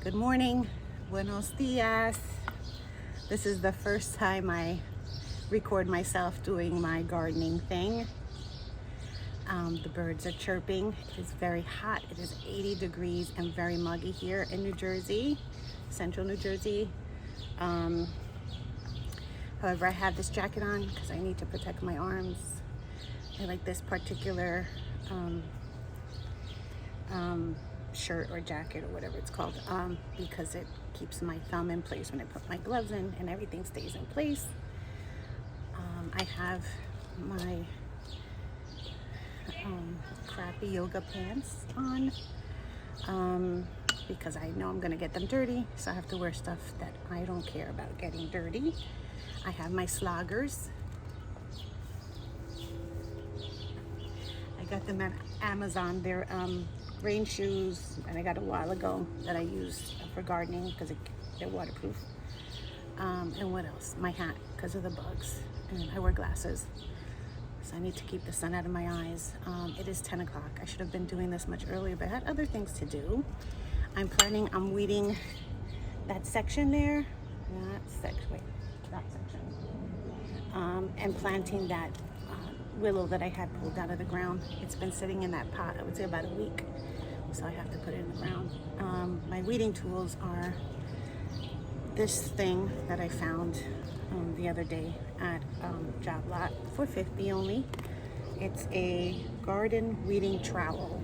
Good morning, buenos dias. This is the first time I record myself doing my gardening thing. The birds are chirping. It is very hot. It is 80 degrees and very muggy here in New Jersey, central New Jersey. However, I have this jacket on because I need to protect my arms. I like this particular shirt or jacket or whatever it's called, because it keeps my thumb in place when I put my gloves in, and everything stays in place. I have my crappy yoga pants on because I know I'm gonna get them dirty, so I have to wear stuff that I don't care about getting dirty. I have my sloggers. I got them at Amazon. They're rain shoes, and I got a while ago that I use for gardening because they're waterproof. And what else? My hat because of the bugs, and I wear glasses, so I need to keep the sun out of my eyes. It is 10 o'clock. I should have been doing this much earlier, but I had other things to do. I'm weeding that section there, that section, and planting that willow that I had pulled out of the ground. It's been sitting in that pot, I would say about a week, so I have to put it in the ground. My weeding tools are this thing that I found the other day at Job Lot for $50 only. It's a garden weeding trowel,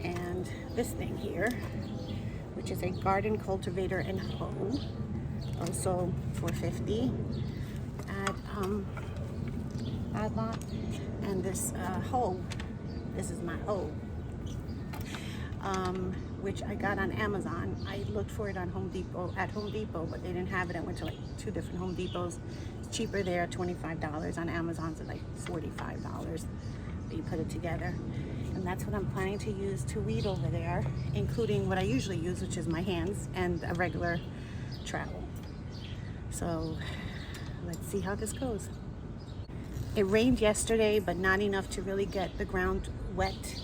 and this thing here, which is a garden cultivator and hoe, also for $50 at Lot. And this hoe, this is my hoe, which I got on Amazon. I looked for it on Home Depot, but they didn't have it. I went to like 2 different Home Depots. It's cheaper there, $25. On Amazon's at like $45, but you put it together. And that's what I'm planning to use to weed over there, including what I usually use, which is my hands and a regular trowel. So let's see how this goes. It rained yesterday, but not enough to really get the ground wet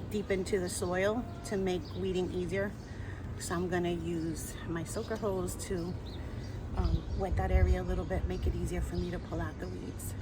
deep into the soil to make weeding easier. So I'm gonna use my soaker hose to wet that area a little bit, make it easier for me to pull out the weeds.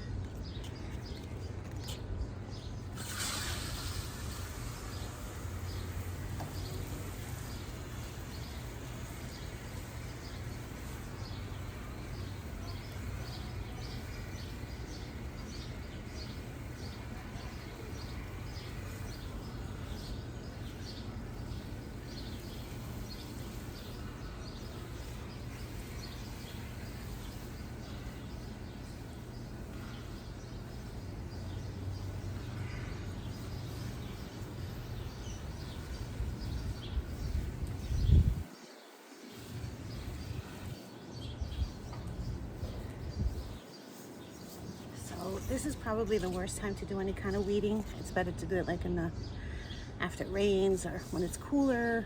This is probably the worst time to do any kind of weeding. It's better to do it like after it rains or when it's cooler.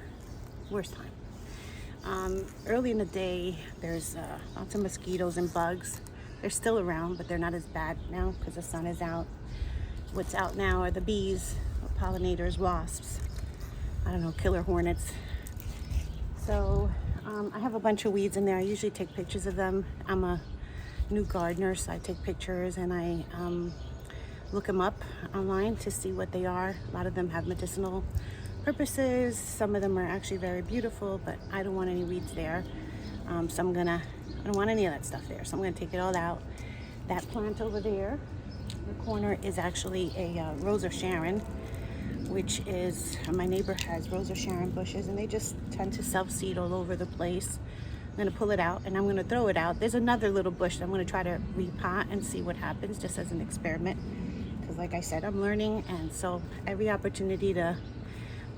Worst time. Early in the day, there's lots of mosquitoes and bugs. They're still around, but they're not as bad now because the sun is out. What's out now are the bees, pollinators, wasps, I don't know, killer hornets. So I have a bunch of weeds in there. I usually take pictures of them. I'm a new gardener, so I take pictures and I look them up online to see what they are. A lot of them have medicinal purposes. Some of them are actually very beautiful, but I don't want any weeds there. So I don't want any of that stuff there. So I'm gonna take it all out. That plant over there in the corner is actually a Rose of Sharon, which is, my neighbor has Rose of Sharon bushes, and they just tend to self-seed all over the place. I'm gonna pull it out and I'm gonna throw it out. There's another little bush that I'm gonna try to repot and see what happens, just as an experiment. Because like I said, I'm learning, and so every opportunity to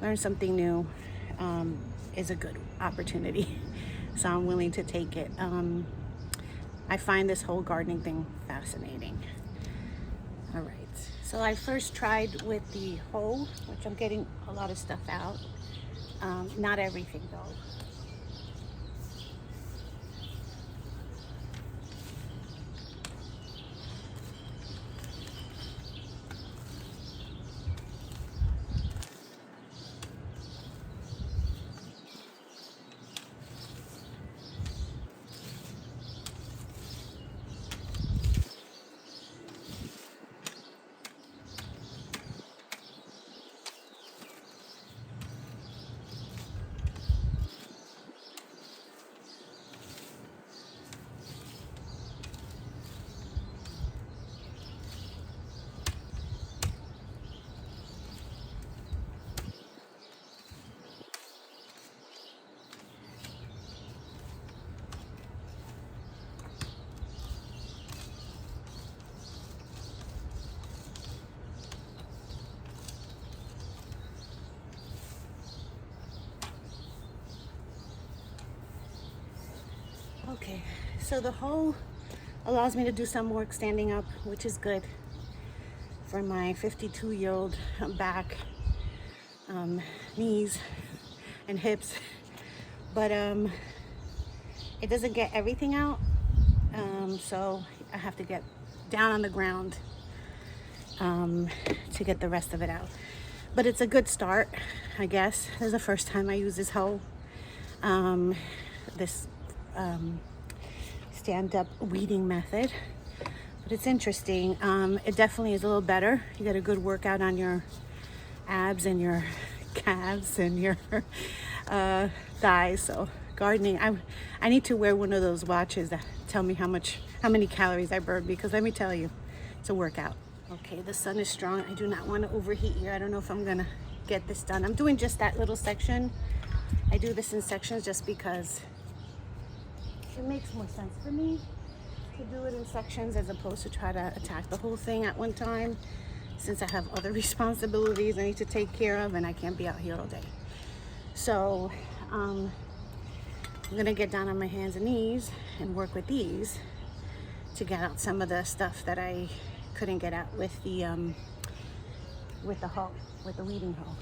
learn something new is a good opportunity. So I'm willing to take it. I find this whole gardening thing fascinating. All right, so I first tried with the hoe, which I'm getting a lot of stuff out. Not everything though. Okay, so the hoe allows me to do some work standing up, which is good for my 52-year-old back, knees, and hips. But it doesn't get everything out, so I have to get down on the ground to get the rest of it out. But it's a good start, I guess. This is the first time I use this hoe. This stand-up weeding method, but it's interesting. It definitely is a little better. You get a good workout on your abs and your calves and your thighs. So gardening, I need to wear one of those watches that tell me how many calories I burn, because let me tell you, it's a workout. Okay, the sun is strong. I do not want to overheat here. I don't know if I'm gonna get this done. I'm doing just that little section. I do this in sections just because it makes more sense for me to do it in sections as opposed to try to attack the whole thing at one time, since I have other responsibilities I need to take care of and I can't be out here all day. So I'm gonna get down on my hands and knees and work with these to get out some of the stuff that I couldn't get out with the hoe, with the weeding hoe.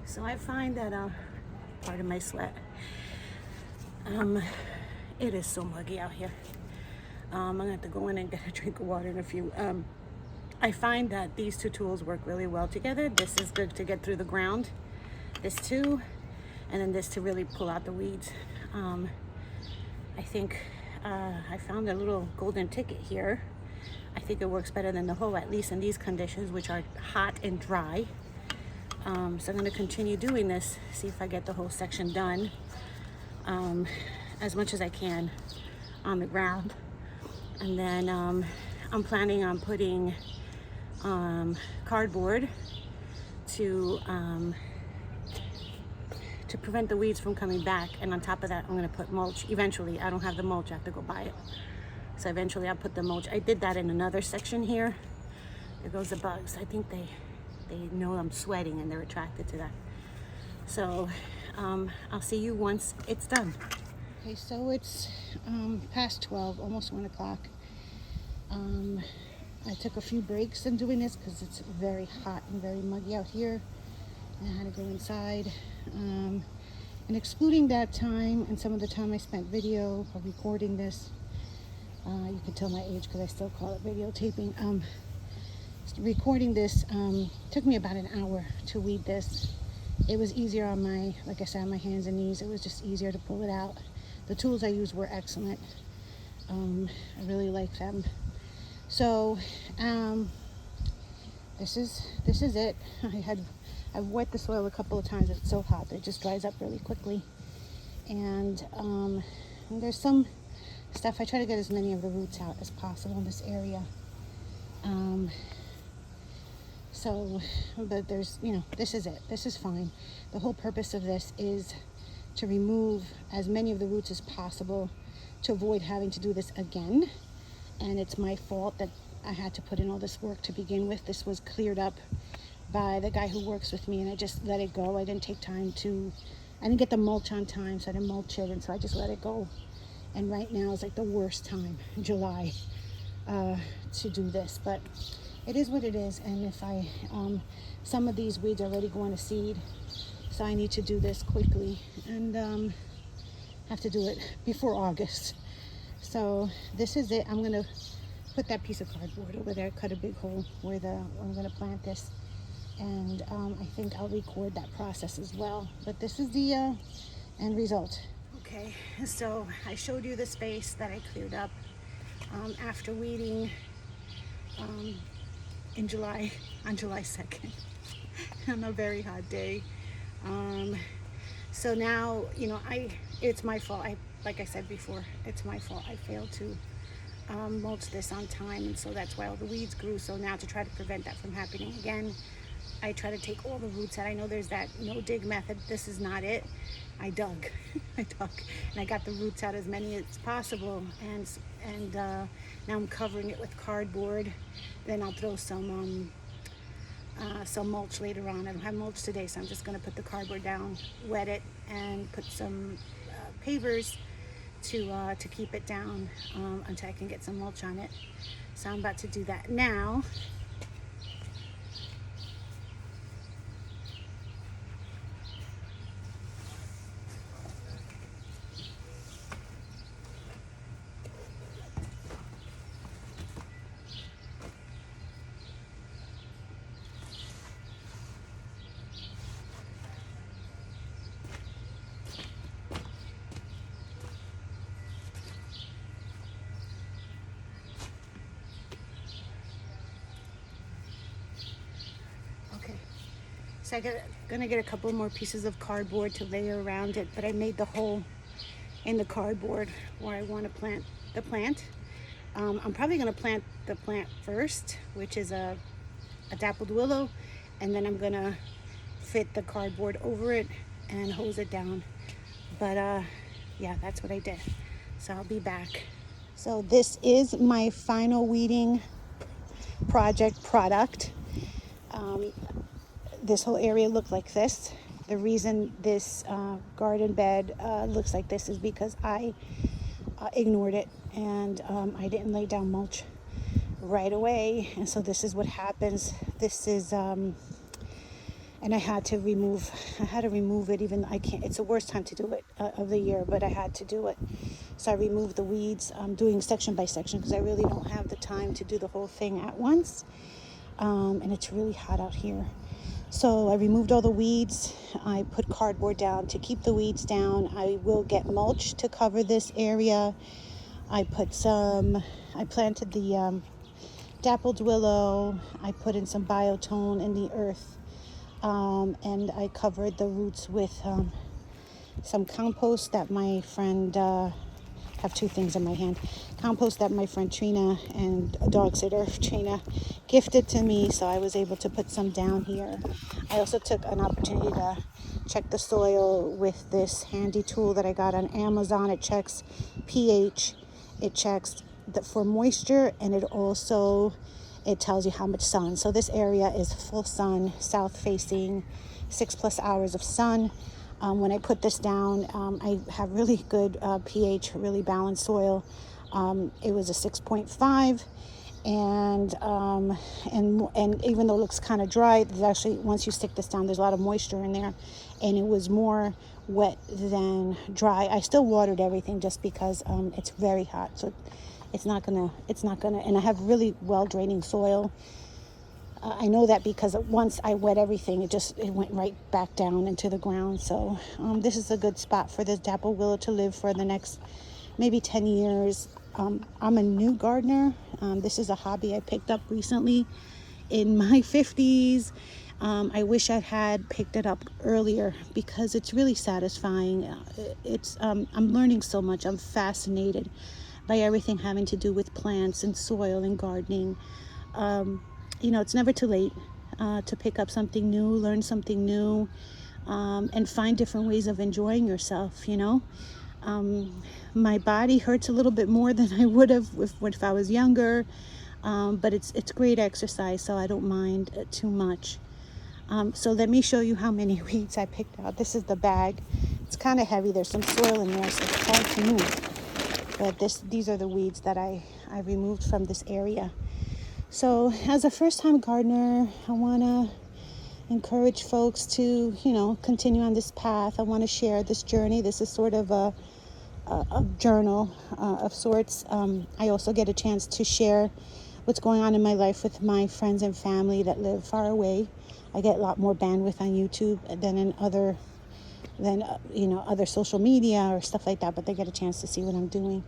So I find that, pardon my sweat, it is so muggy out here. I'm gonna have to go in and get a drink of water in a few. I find that these two tools work really well together. This is good to get through the ground, this too, and then this to really pull out the weeds. I think I found a little golden ticket here. I think it works better than the hoe, at least in these conditions, which are hot and dry. So I'm going to continue doing this, see if I get the whole section done as much as I can on the ground. And then I'm planning on putting cardboard to to prevent the weeds from coming back. And on top of that, I'm going to put mulch. Eventually, I don't have the mulch. I have to go buy it. So eventually I'll put the mulch. I did that in another section here. There goes the bugs. I think they know I'm sweating and they're attracted to that. So I'll see you once it's done. Okay, so it's past 12, almost 1 o'clock. I took a few breaks in doing this because it's very hot and very muggy out here. I had to go inside. And excluding that time and some of the time I spent video or recording this, you can tell my age because I still call it videotaping. Recording this took me about an hour to weed this. It was easier on my, like I said, on my hands and knees. It was just easier to pull it out. The tools I used were excellent. I really like them. So this is it. I've wet the soil a couple of times. It's so hot that it just dries up really quickly. And there's some stuff. I try to get as many of the roots out as possible in this area. But there's, this is it. This is fine. The whole purpose of this is to remove as many of the roots as possible to avoid having to do this again. And it's my fault that I had to put in all this work to begin with. This was cleared up by the guy who works with me, and I just let it go. I didn't take time I didn't get the mulch on time, so I didn't mulch it, and so I just let it go. And right now is like the worst time, July, to do this. But it is what it is, and if some of these weeds are already going to seed, so I need to do this quickly, and have to do it before August. So this is it. I'm gonna put that piece of cardboard over there, cut a big hole where I'm gonna plant this, and I think I'll record that process as well. But this is the end result. Okay, so I showed you the space that I cleared up after weeding on July 2nd on a very hot day. So now, it's my fault. Like I said before, it's my fault. I failed to mulch this on time, and so that's why all the weeds grew. So now to try to prevent that from happening again, I try to take all the roots out. I know there's that no dig method. This is not it. I dug, and I got the roots out as many as possible, and now I'm covering it with cardboard. Then I'll throw some mulch later on. I don't have mulch today, so I'm just going to put the cardboard down, wet it, and put some pavers to keep it down until I can get some mulch on it. So I'm about to do that now. So I'm gonna get a couple more pieces of cardboard to lay around it, but I made the hole in the cardboard where I want to plant the plant. I'm probably gonna plant the plant first, which is a dappled willow, and then I'm gonna fit the cardboard over it and hose it down. But yeah, that's what I did. So I'll be back. So this is my final weeding product. This whole area looked like this. The reason this garden bed looks like this is because I ignored it, and I didn't lay down mulch right away, and so this is what happens. This is and I had to remove it. Even I can't, it's the worst time to do it of the year, but I had to do it. So I removed the weeds. I'm doing section by section because I really don't have the time to do the whole thing at once, and it's really hot out here. So I removed all the weeds. I put cardboard down to keep the weeds down. I will get mulch to cover this area. I planted the dappled willow. I put in some biotone in the earth, and I covered the roots with some compost that my friend have two things in my hand. Compost that my friend Trina and a dog sitter Trina gifted to me, so I was able to put some down here. I also took an opportunity to check the soil with this handy tool that I got on Amazon. It checks pH, it checks for moisture, and it tells you how much sun. So this area is full sun, south facing, 6+ hours of sun. When I put this down, I have really good pH, really balanced soil. It was a 6.5. And even though it looks kind of dry, there's actually, once you stick this down, there's a lot of moisture in there, and it was more wet than dry. I still watered everything just because it's very hot, so it's not gonna, and I have really well draining soil. I know that because once I wet everything, it went right back down into the ground. So this is a good spot for this dapple willow to live for the next maybe 10 years. I'm a new gardener. This is a hobby I picked up recently in my 50s. I wish I had picked it up earlier because it's really satisfying. I'm learning so much. I'm fascinated by everything having to do with plants and soil and gardening. It's never too late to pick up something new, learn something new, and find different ways of enjoying yourself, My body hurts a little bit more than I would have if I was younger, but it's great exercise, so I don't mind too much. So let me show you how many weeds I picked out. This is the bag. It's kind of heavy. There's some soil in there, so it's hard to move. But these are the weeds that I removed from this area. So as a first-time gardener, I want to encourage folks to, continue on this path. I want to share this journey. This is sort of a journal of sorts. I also get a chance to share what's going on in my life with my friends and family that live far away. I get a lot more bandwidth on YouTube than in other social media or stuff like that, but they get a chance to see what I'm doing.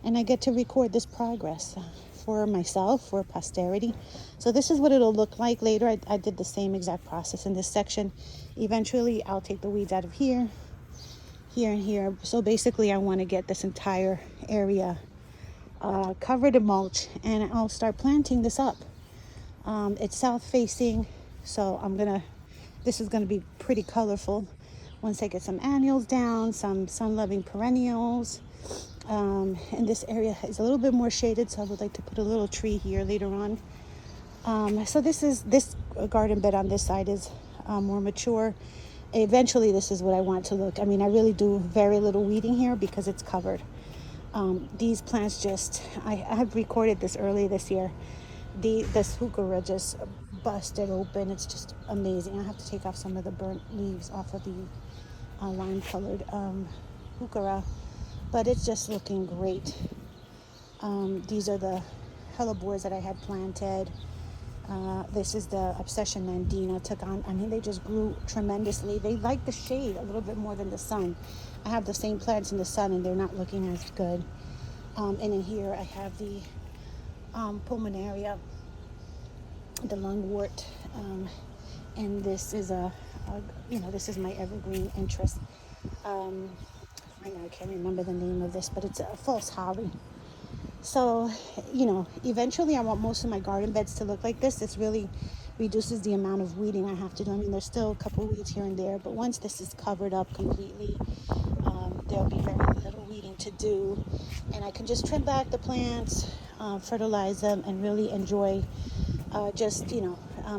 And I get to record this progress for myself, for posterity. So this is what it'll look like later. I did the same exact process in this section. Eventually, I'll take the weeds out of here, and here. So basically, I want to get this entire area covered in mulch, and I'll start planting this up. It's south facing, so this is gonna be pretty colorful once I get some annuals down, some sun-loving perennials. And this area is a little bit more shaded, so I would like to put a little tree here later on. So this garden bed on this side is more mature. Eventually, this is what I want to look. I mean, I really do very little weeding here because it's covered. These plants I had recorded this early this year. This heuchera just busted open. It's just amazing. I have to take off some of the burnt leaves off of the lime-colored heuchera. But it's just looking great. These are the hellebores that I had planted. This is the Obsession Nandina took on. I mean, they just grew tremendously. They like the shade a little bit more than the sun. I have the same plants in the sun, and they're not looking as good. And in here, I have the pulmonaria, the lungwort, and this is this is my evergreen interest. Right now I can't remember the name of this, but it's a false holly. So, eventually I want most of my garden beds to look like this. This really reduces the amount of weeding I have to do. I mean, there's still a couple of weeds here and there, but once this is covered up completely, there'll be very little weeding to do. And I can just trim back the plants, fertilize them, and really enjoy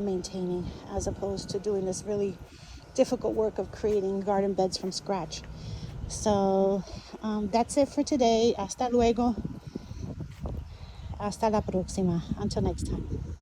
maintaining, as opposed to doing this really difficult work of creating garden beds from scratch. So that's it for today. Hasta luego. Hasta la próxima. Until next time.